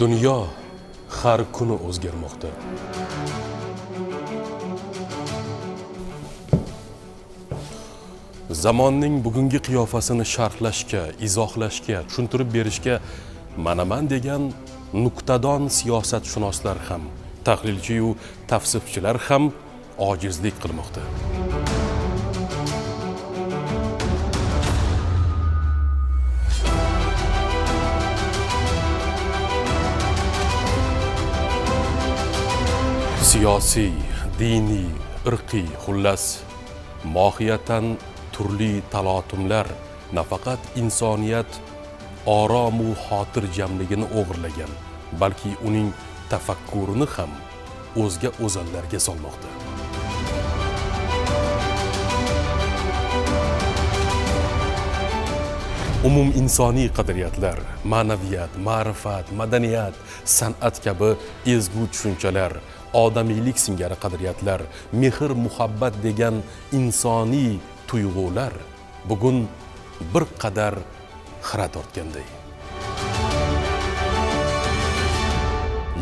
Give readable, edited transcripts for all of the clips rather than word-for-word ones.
Dunyo har kuni o'zgarmoqda. Zamonning bugungi qiyofasini sharhlashga, izohlashga, tushuntirib berishga manaman degan nuqtadon siyosatshunoslar ham, tahlilchi-yu tafsirchilar ham ojizlik qilmoqda. Siyosiy, diniy, irqiy, xullas, mohiyatan turli talotumlar nafaqat insoniyat oromu xotirjamligini o'g'irlagan, balki uning tafakkurini ham o'zga o'zanlarga solmoqda. Umum insoniy qadriyatlar, ma'naviyat, ma'rifat, madaniyat, san'at kabi ezgu tushunchalar, odamiylik singari qadriyatlar, mehr, muhabbat degan insoniy tuyg'ular bugun bir qadar xira tortganday.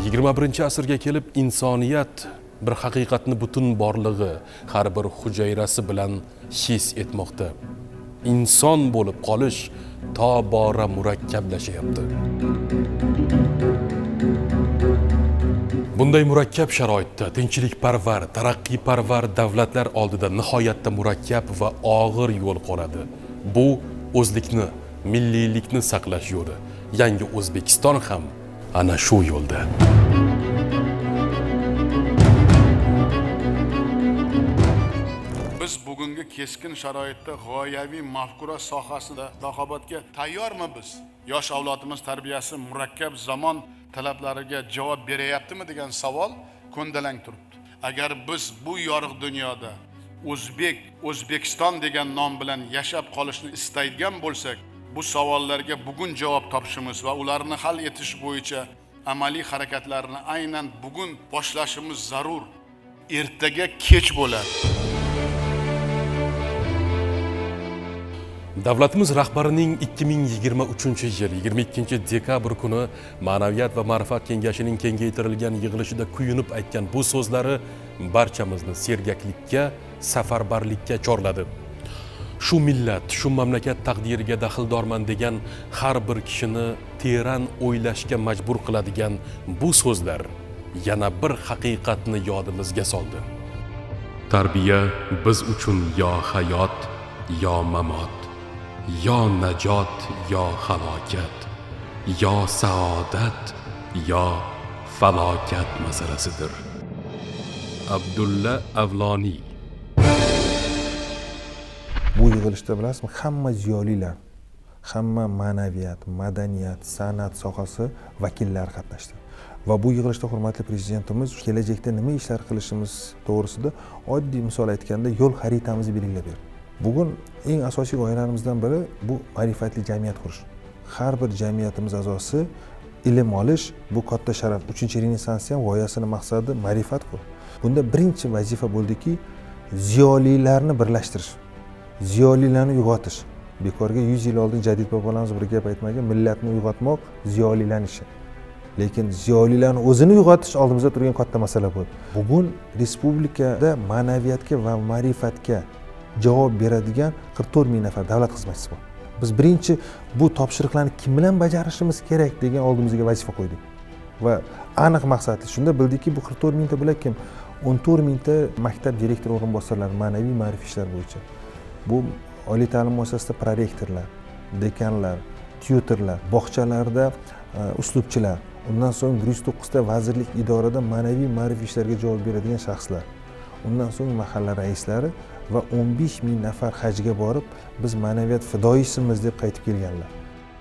21-asrga kelib insoniyat bir haqiqatni butun borlig'i, har bir hujayrasi bilan his etmoqda. Inson bo'lib qolish tobora murakkablashayapti. Bunday murakkab sharoitda tinchlikparvar, taraqqiyparvar davlatlar oldida nihoyatda murakkab va og'ir yo'l qoladi. Bu o'zlikni, milliylikni saqlash yo'li. Yangi O'zbekiston ham ana shu yo'lda. Biz bugungi keskin sharoitda g'oyaviy mafkura sohasida raqobatga tayyormiz? Yosh avlodimiz tarbiyasi murakkab zamon talablariga javob beryaptimi degan savol ko'ndalang turibdi. Agar biz bu yorug' dunyoda O'zbekiston degan nom bilan yashab qolishni istaydigan bo'lsak, bu savollarga bugun javob topishimiz va ularni hal etish bo'yicha amaliy harakatlarni aynan bugun boshlashimiz zarur. Ertaga kech bo'ladi. Davlatimiz rahbarining 2023-yil 22-dekabr kuni Ma'naviyat va ma'rifat kengashining kengaytirilgan yig'ilishida kuyunib aytgan bu so'zlari barchamizni sergaklikka, safarbarlikka chorladi. Shu millat, shu mamlakat taqdiriga daxldorman degan har bir kishini teran o'ylashga majbur qiladigan bu so'zlar yana bir haqiqatni yodimizga soldi. Tarbiya biz uchun yo hayot, yo mamot, yo najot, yo halokat, yo saodat, yo falokat masalasidir. Abdulla Avloniy. Bu yig'ilishda bilasizmi, hamma ziyolilar, hamma ma'naviyat, madaniyat, san'at sohasi vakillari qatnashdi. Va bu yig'ilishda hurmatli prezidentimiz kelajakda nima ishlar qilishimiz to'g'risida oddiy misol aytganda yo'l xaritamizni belgilab berdi. Bugun eng asosiy g'oyalarimizdan biri bu ma'rifatli jamiyat qurish. Har bir jamiyatimiz a'zosi ilm olish, bu katta sharaf. 3-Renessansning ham g'oyasini maqsadi ma'rifat-ku. Bunda birinchi vazifa bo'ldiki, ziyolilarni birlashtirish, ziyolilarni uyg'otish. Bekorga 100 yil oldin Jadid bobolarimiz bir gap aytmagan, millatni uyg'otmoq ziyolilarning ishi. Lekin ziyolilarni o'zini uyg'otish oldimizda turgan katta masala bo'ldi. Bugun respublikada ma'naviyatga va ma'rifatga javob beradigan 44 ming nafar davlat xizmatchisi bor. Biz birinchi bu topshiriqlarni kim bilan bajarishimiz kerak degan oldimizga vazifa qo'ydik. Va aniq maqsadli shunda bildikki, bu 44 mingta bular kim? 14 mingta maktab direktor o'rinbosarlari ma'naviy ma'rifiy ishlar bo'yicha. Bu oliy ta'lim muassasasida prorektorlar, dekanlar, tyutorlar, bog'chalarda uslubchilar, undan so'ng 109 ta vazirlik idorada ma'naviy ma'rifiy ishlarga javob beradigan shaxslar, undan so'ng mahalla raislari va 15 ming nafar hajga borib biz ma'naviyat fidoyisimiz deb qaytib kelganlar.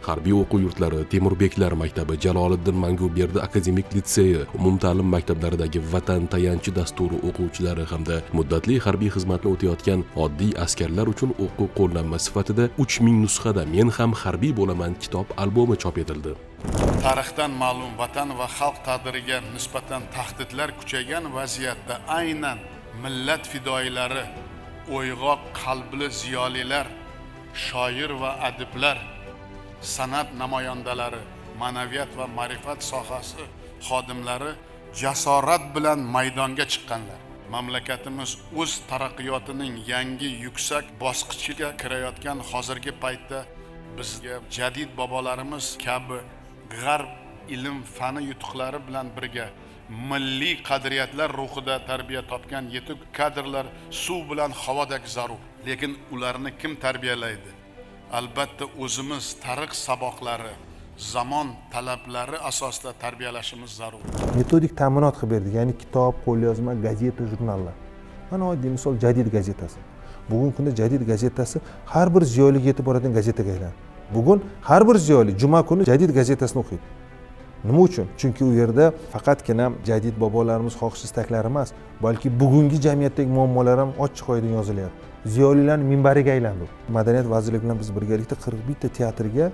Harbiy o'quv yurtlari, Temurbeklar maktabi, Jaloliddin Manguberdi akademik litseyi, umumta'lim maktablaridagi vatan tayanchi dasturi o'quvchilari hamda muddatli harbiy xizmatni o'tayotgan oddiy askarlar uchun o'quv qo'llanma sifatida 3000 nusxada Men ham harbiy bo'laman kitob albomi chop etildi. Tarixdan ma'lum vatan va xalq taqdiriga nisbatan tahdidlar kuchaygan vaziyatda aynan millat fidoyilari, o'yg'oq qalbli ziyolilar, shoir va adiblar, san'at namoyandalari, ma'naviyat va ma'rifat sohasi xodimlari jasorat bilan maydonga chiqqanlar. Mamlakatimiz o'z taraqqiyotining yangi yuksak bosqichiga kirayotgan hozirgi paytda bizga jadid bobolarimiz kabi g'arb ilm fani yutuqlari bilan birga milliy qadriyatlar ruhida tarbiya topgan yetuk kadrlar suv bilan havodek zarur. Lekin ularni kim tarbiyalaydi? Albatta o'zimiz tariq saboqlari, zamon talablari asosida tarbiyalashimiz zarur. Metodik ta'minot qilib berdik, ya'ni kitob, qo'lyozma, gazeta, jurnallar. Mana oddiy misol Jadid gazetasi. Bugungi kunda Jadid gazetasi har bir ziyoliga yetib boradigan gazetaga aylandi. Bugun har bir ziyoli juma kuni Jadid gazetasini o'qiydi. Nima uchun? Chunki u yerda faqatgina jadid bobolarimiz xohish istaklari emas, balki bugungi jamiyatdagi muammolar ham ochiq oydin yozilyapti. Ziyolilarning minbariga aylandi. Madaniyat vazirligi bilan biz birgalikda 41 ta teatrga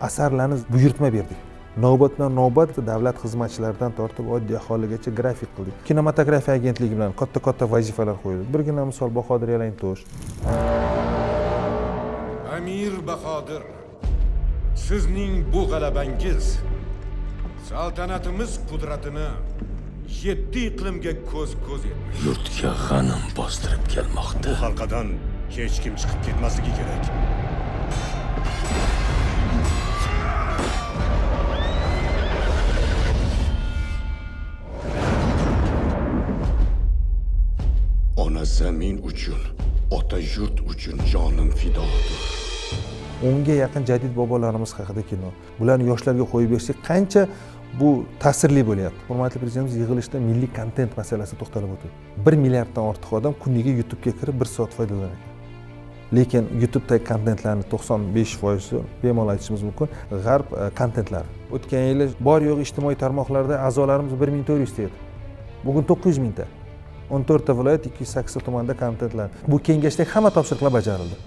asarlarni buyurtma berdik. Navbatma-navbat davlat xizmatchilaridan tortib oddiy aholigacha grafik qildik. Kinematografiya agentligi bilan katta vazifalar qo'ydik. Birgina misol Bahodir Yalantosh. Amir Bahodir, sizning bu g'alabangiz saltanatimiz qudratini 7 iqlimga ko'z-ko'z etdi. Yurtga g'anim bostirib kelmoqda. Bu halqadan hech kim chiqib ketmasligi kerak. Ona zamin uchun, ota yurt uchun jonim fidodir. 10 ga yaqin jadid bobolarimiz haqida kino. Bularni yoshlarga qo'yib bersak, qancha bu ta'sirli bo'lyapti. Hurmatli prezidentimiz yig'ilishda milliy kontent masalasida to'xtalib o'tdi. 1 milliarddan ortiq odam kuniga YouTube'ga kirib 1 soat foydalanadi. Lekin YouTube'dagi kontentlarning 95% bemalol aytishimiz mumkin, g'arb kontentlari. O'tgan yili bor yo'q ijtimoiy tarmoqlarda a'zolarimiz 1400 ta edi. Bugun 900 mingta. 14 ta viloyat, 280 tumanda kontentlar. Bu kengashdagi hamma topshiriqlar bajarildi.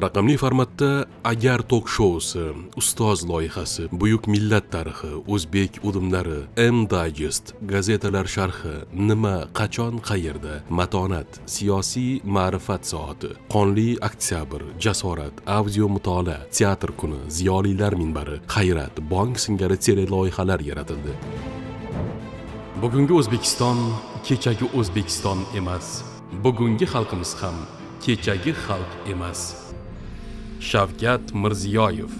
Raqamli formatda Agar tok shousi, Ustoz loyihasi, Buyuk millat tarixi, O'zbek udumlari, M-Digest, gazetalar sharhi, Nima, qachon, qayerda, Matonat, siyosiy ma'rifat soati, Qonli oktyabr, Jasorat, audio mutolaa, teatr kuni, Ziyolilar minbari, Hayrat, Bank singari teleloyihalar yaratildi. Bugungi O'zbekiston kechagi O'zbekiston emas. Bugungi xalqimiz ham kechagi xalq emas. Shavkat Mirziyoyev,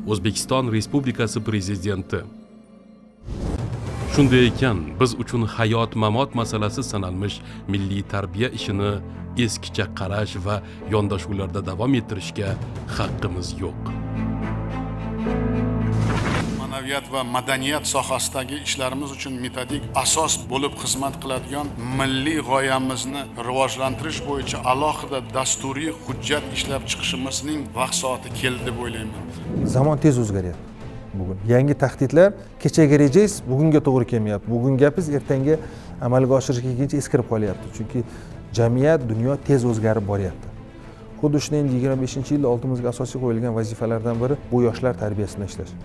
O'zbekiston Respublikasi prezidenti. Shunday ekan, biz uchun hayot-mamot masalasi sanalmish milliy tarbiya ishini eskicha qarash va yondashuvlarda davom ettirishga haqqimiz yo'q. Ma'naviyat va madaniyat sohasidagi ishlarimiz uchun metodik asos bo'lib xizmat qiladigan milliy g'oyamizni rivojlantirish bo'yicha alohida dasturiy hujjat ishlab chiqishimizning vaqt soati keldi deb o'ylayman. Zamon tez o'zgaryapti. Bugun yangi tahdidlar, kechagi rejangiz bugunga to'g'ri kelmayapti. Bugun gapingiz ertangi amalga oshirishga kelguncha eskirib qolyapti. Chunki jamiyat, dunyo tez o'zgarib boryapti. Xuddi shunday 25-yilda oldimizga asosiy qo'yilgan vazifalardan biri bu yoshlar tarbiyasini ishlash.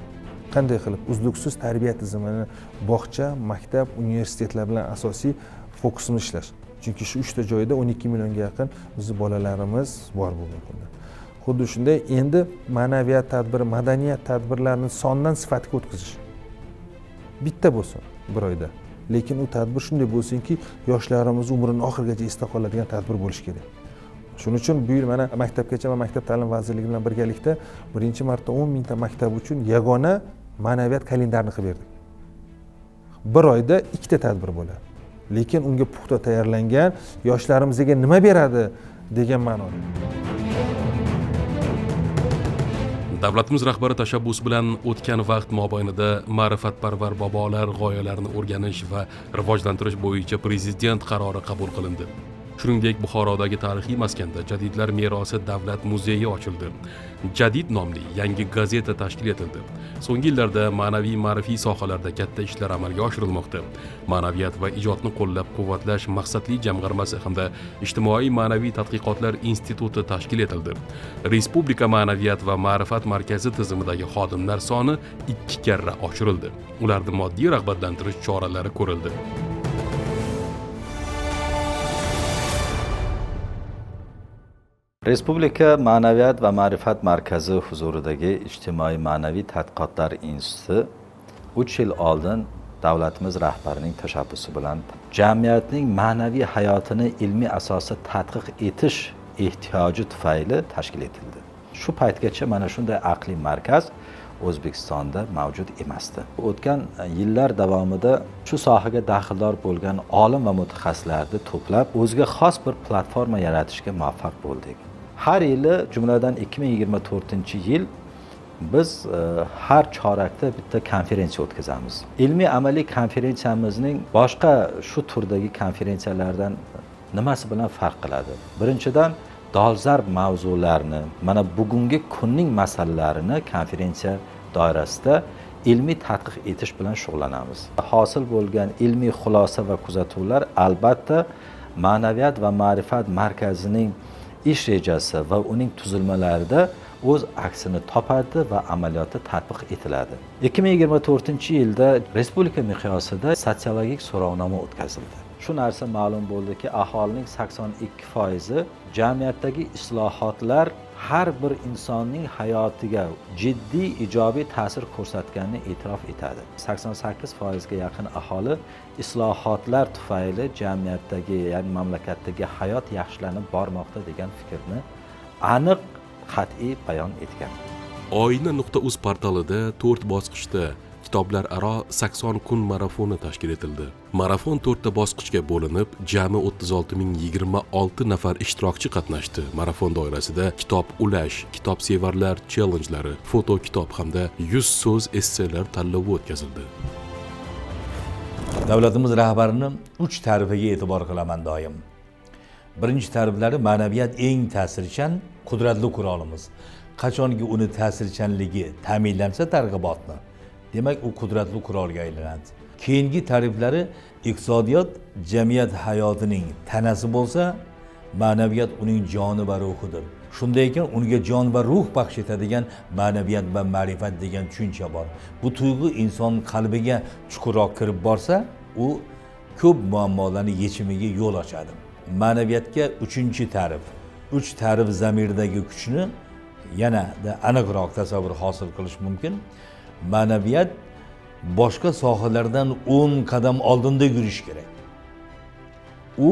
Qanday qilib uzluksiz tarbiya tizimini bog'cha, maktab, universitetlar bilan asosiy fokusimiz ishlash. Chunki shu 3 ta joyda 12 millionga yaqin bizning bolalarimiz bor bugungi kunda. Xuddi shunday endi ma'naviyat tadbiri, madaniyat tadbirlarini sondan sifatga o'tkazish. Bitta bo'lsin bir oyda. Lekin u tadbir shunday bo'lsinki, yoshlarimiz umrining oxirigacha esda qoladigan tadbir bo'lishi kerak. Shuning uchun bu yil mana maktabgacha va maktab ta'lim vazirligi bilan birgalikda birinchi marta 10 mingta maktab uchun yagona ma'naviyat kalendarini qilib berdik. Bir oyda 2 ta tadbir bo'ladi. Lekin unga puxta tayyorlangan, yoshlarimizga nima beradi degan ma'noda. Davlatimiz rahbari tashabbusi bilan o'tgan vaqt mobaynida ma'rifatparvar bobolar g'oyalarini o'rganish va rivojlantirish bo'yicha prezident qarori qabul qilindi. Shuningdek, Buxorodagi tarixiy maskanda Jadidlar merosi davlat muzeyi ochildi. Jadid nomli yangi gazeta tashkil etildi. So'nggi yillarda ma'naviy ma'rifiy sohalarda katta ishlar amalga oshirilmoqda. Ma'naviyat va ijodni qo'llab-quvvatlash maqsadli jamg'armasi hamda ijtimoiy ma'naviy tadqiqotlar instituti tashkil etildi. Respublika ma'naviyat va ma'rifat markazi tizimidagi xodimlar soni 2 karra oshirildi. Ularni moddiy rag'batlantirish choralari ko'rildi. Respublika Ma'naviyat va ma'rifat markazi huzuridagi ijtimoiy ma'naviy tadqiqotlar instituti 3 yil oldin davlatimiz rahbarining tashabbusi bilan jamiyatning ma'naviy hayotini ilmiy asosda tadqiq etish ehtiyoji tufayli tashkil etildi. Shu paytgacha mana shunday aqliy markaz O'zbekistonda mavjud emasdi. O'tgan yillar davomida shu sohaga daxldor bo'lgan olim va mutaxassislarni to'plab o'ziga xos bir platforma yaratishga muvaffaq bo'ldik. Har yili, jumladan 2024-yil biz har chorakda bitta konferensiya o'tkazamiz. Ilmiy amaliy konferensiyamizning boshqa shu turdagi konferensiyalardan nimasi bilan farq qiladi? Birinchidan, dolzarb mavzularni, mana bugungi kunning masalalarini konferensiya doirasida ilmiy tadqiq etish bilan shug'ullanamiz. Hosil bo'lgan ilmiy xulosa va kuzatuvlar albatta Ma'naviyat va ma'rifat markazining ish rejasi va uning tuzilmalarida o'z aksini topadi va amaliyotda tatbiq etiladi. 2024-yilda respublika miqyosida sotsiologik so'rovnoma o'tkazildi. Shu narsa ma'lum bo'ldiki, aholining 82% jamiyatdagi islohotlar har bir insonning hayotiga jiddiy ijobiy ta'sir ko'rsatganini e'tirof etadi. 88% ga yaqin aholi islohotlar tufayli jamiyatdagi, ya'ni mamlakatdagi hayot yaxshilanib bormoqda degan fikrni aniq, qat'iy bayon etgan. Oyna.uz portalida 4 bosqichda kitoblar aro 80 kun marafoni tashkil etildi. Marafon 4 ta bosqichga bo'linib, jami 36.026 nafar ishtirokchi qatnashdi. Marafon doirasida kitob ulash, kitob sevarlar challengelari, foto kitob hamda 100 so'z esselar tanlovi o'tkazildi. Davlatimiz rahbarining 3 ta'rifiga e'tibor qilaman doim. Birinchi ta'riflari ma'naviyat eng ta'sirchan, qudratli qurolimiz. Qachonki uni ta'sirchanligi ta'minlansa targ'ibotni, demak u qudratli qurolga aylanadi. Keyingi ta'riflari iqtisodiyot jamiyat hayotining tanasi bo'lsa, ma'naviyat uning joni va ruhidir. Shunday ekan, unga jon va ruh baxsh etadigan ma'naviyat va ma'rifat degan tushuncha bor. Bu tuyg'u inson qalbiga chuqurroq kirib borsa, u ko'p muammolarning yechimiga yo'l ochadi. Ma'naviyatga 3-ta'rif. 3 ta'rif zamirdagi kuchni yanada aniqroq tasavvur hosil qilish mumkin. Ma'naviyat boshqa sohalardan 10 qadam oldinda yurish kerak. U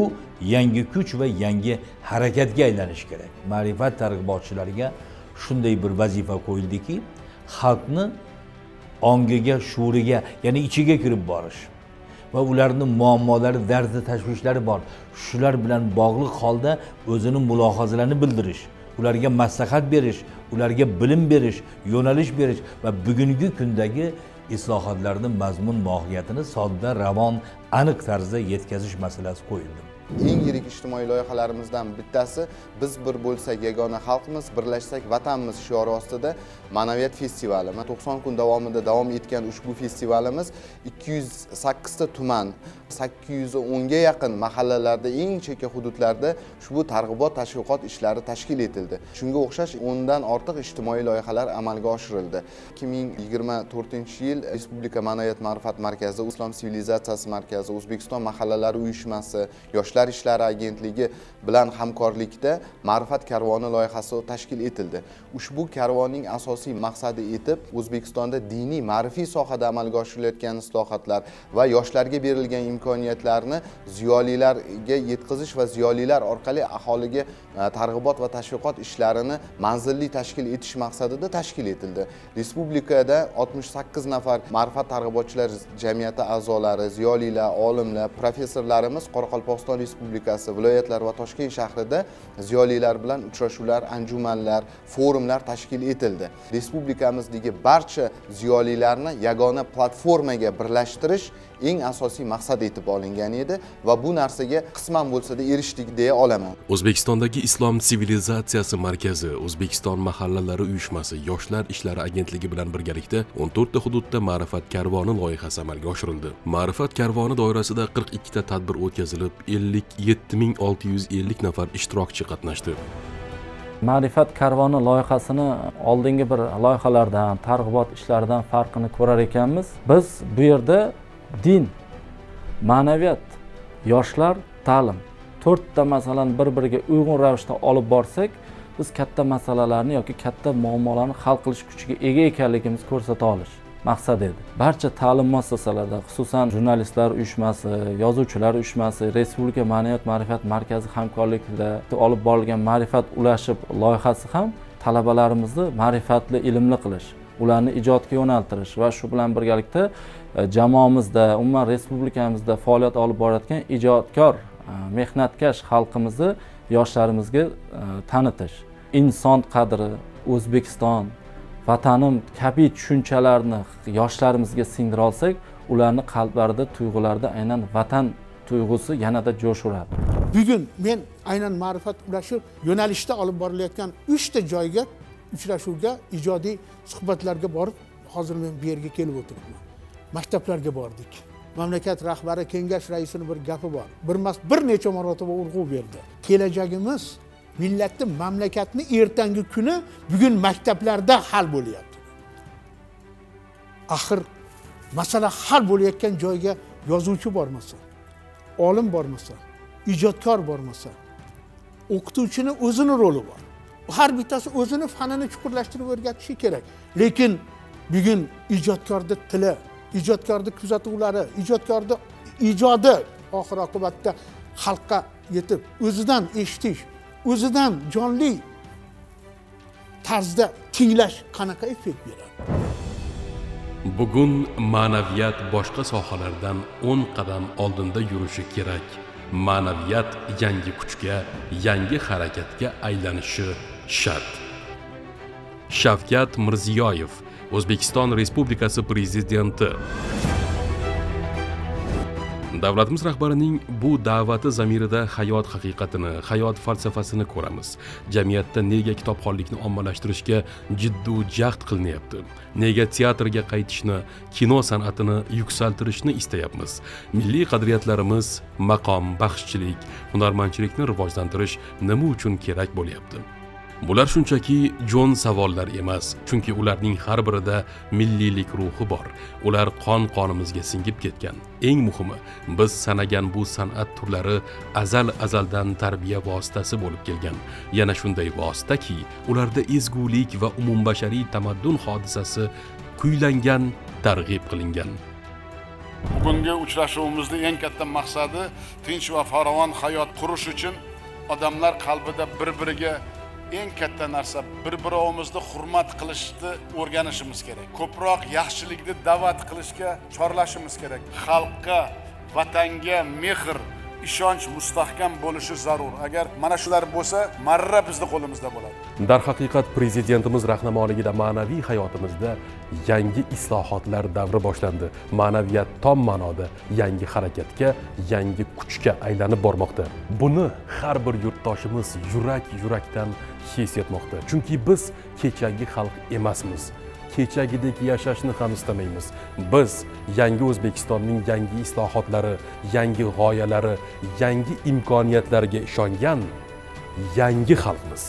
yangi kuch va yangi harakatga aylanish kerak. Ma'rifat targ'ibotchilariga shunday bir vazifa qo'yildiki, xalqni ongiga, shuuriga, ya'ni ichiga kirib borish va ularning muammolari, dardi, tashvishlari bor. Shular bilan bog'liq holda o'zining mulohazalarini bildirish, ularga maslahat berish, ularga bilim berish, yo'nalish berish va bugungi kundagi islohotlarning mazmun mohiyatini sodda, ravon, aniq tarzda yetkazish masalasi qo'yildi. Eng yirik ijtimoiy loyihalarimizdan bittasi biz bir bo'lsak yagona xalqmiz, birlashsak vatanmiz shiori ostida Ma'naviyat festivali. 90 kun davomida davom etgan ushbu festivalimiz 208 ta tuman, 810 ga yaqin mahallalarda, eng chekka hududlarda ushbu targ'ibot, tashviqot ishlari tashkil etildi. Shunga o'xshash 10 dan ortiq ijtimoiy loyihalar amalga oshirildi. 2024-yil Respublika Ma'naviyat ma'rifat markazi, Islom sivilizatsiyasi markazi, O'zbekiston mahallalari uyushmasi, Yoshlar ishlari agentligi bilan hamkorlikda Ma'rifat karvoni loyihasi tashkil etildi. Ushbu karvonning asosiy maqsadi etib O'zbekistonda diniy, ma'rifiy sohada amalga oshirilayotgan islohotlar va yoshlarga berilgan imkoniyatlarni ziyolilarga yetkazish va ziyolilar orqali aholiga targ'ibot va tashviqot ishlarini manzilli tashkil etish maqsadida tashkil etildi. Respublikada 68 nafar ma'rifat targ'ibotchilar jamiyati a'zolari, ziyolilar, olimlar, professorlarimiz Qoraqalpog'iston Respublikasi, viloyatlar va Toshkent shahrida ziyolilar bilan uchrashuvlar, anjumanlar, forumlar tashkil etildi. Respublikamizdagi barcha ziyolilarni yagona platformaga birlashtirish eng asosiy maqsad etib olingan edi va bu narsaga qisman bo'lsa-da erishdik deya olaman. O'zbekistondagi Islom sivilizatsiyasi markazi, O'zbekiston mahallalari uyushmasi, Yoshlar ishlari agentligi bilan birgalikda 14 ta hududda Ma'rifat karvoni loyihasi amalga oshirildi. Ma'rifat karvoni doirasida 42 ta tadbir o'tkazilib, 57.650 nafar ishtirokchi qatnashdi. Ma'rifat karvoni loyihasini oldingi bir loyihalardan, targ'ibot ishlaridan farqini ko'rar ekanmiz. Biz bu yerda din, ma'naviyat, yoshlar, ta'lim 4 ta masalani bir-biriga uyg'un ravishda olib borsak, biz katta masalalarni yoki katta muammolarni hal qilish kuchiga ega ekanligimizni ko'rsata olish maqsad edi. Barcha ta'lim muassasalarida, xususan jurnalistlar uyushmasi, yozuvchilar uyushmasi, Respublika Ma'naviyat ma'rifat markazi hamkorligida olib borilgan Ma'rifat ulashib loyihasi ham talabalarimizni ma'rifatli, ilmli qilish, ularni ijodga yo'naltirish va shu bilan birgalikda jamoamizda, umuman respublikamizda faoliyat olib borayotgan ijodkor, mehnatkash xalqimizni yoshlarimizga tanitish. Inson qadri, O'zbekiston, Vatanim kabi tushunchalarni yoshlarimizga singdira olsak, ularni qalblarida, tuyg'ularida aynan vatan tuyg'usi yanada jo'shuradi. Bugun men aynan ma'rifat ulashib yo'nalishda olib borilayotgan 3 ta joyga uchrashuvga, ijodiy suhbatlarga borib, hozir men bu yerga kelib o'tiribman. Maktablarga bordik. Mamlakat rahbari, kengash raisining bir gapi bor. Bir necha marotaba urg'u berdi. Kelajagimiz millatni, mamlakatni ertangi kuni bugun maktablarda hal bo'lyapti. Axir masala hal bo'layotgan joyga yozuvchi bormasa, olim bormasa, ijodkor bormasa, o'qituvchini o'zini roli bor. Har bittasi o'zini fanini chuqurlashtirib o'rgatishi kerak. Lekin bugun ijodkorning tili, ijodkorning kuzatuvlari, ijodkorning ijodi oxir oqibatda xalqqa yetib, o'zidan eshitish, o'zidan jonli tarzda tinglash qanaqa effekt beradi? Bugun ma'naviyat boshqa sohalardan 10 qadam oldinda yurishi kerak. Ma'naviyat yangi kuchga, yangi harakatga aylanishi shart. Shavkat Mirziyoyev, O'zbekiston Respublikasi Prezidenti. Davlatimiz rahbarining bu da'vati zamirida hayot haqiqatini, hayot falsafasini ko'ramiz. Jamiyatda nega kitobxonlikni ommalashtirishga jiddiy jahd qilinyapti? Nega teatrga qaytishni, kino san'atini yuksaltirishni istayapmiz? Milliy qadriyatlarimiz, maqom, baxshichilik, hunarmandchilikni rivojlantirish nima uchun kerak bo'lyapti? Bular shunchaki jo'n savollar emas, chunki ularning har birida milliylik ruhi bor. Ular qon-qonimizga singib ketgan. Eng muhimi, biz sanagan bu san'at turlari azaldan tarbiya vositasi bo'lib kelgan. Yana shunday vositaki, ularda ezgulik va umumbashariy tamaddun hodisasi kuylangan, targ'ib qilingan. Bugungi uchrashuvimizning eng katta maqsadi tinch va farovon hayot qurish uchun odamlar qalbida bir-biriga eng katta narsa bir-birimizni hurmat qilishni o'rganishimiz kerak. Ko'proq yaxshilikni da'vat qilishga chorlashimiz kerak. Xalqqa, vatanga mehr, ishonch mustahkam bo'lishi zarur. Agar mana shular bo'lsa, marra bizning qo'limizda bo'ladi. Darhaqiqat prezidentimiz rahnamoligida ma'naviy hayotimizda yangi islohotlar davri boshlandi. Ma'naviyat tom ma'noda yangi harakatga, yangi kuchga aylanib bormoqda. Buni har bir yurtdoshimiz yurak-yurakdan his etmoqda. Chunki biz kechagi xalq emasmiz. Kechagidek yashashni ham istamaymiz. Biz yangi O'zbekistonning yangi islohotlari, yangi g'oyalari, yangi imkoniyatlarga ishongan yangi xalqmiz.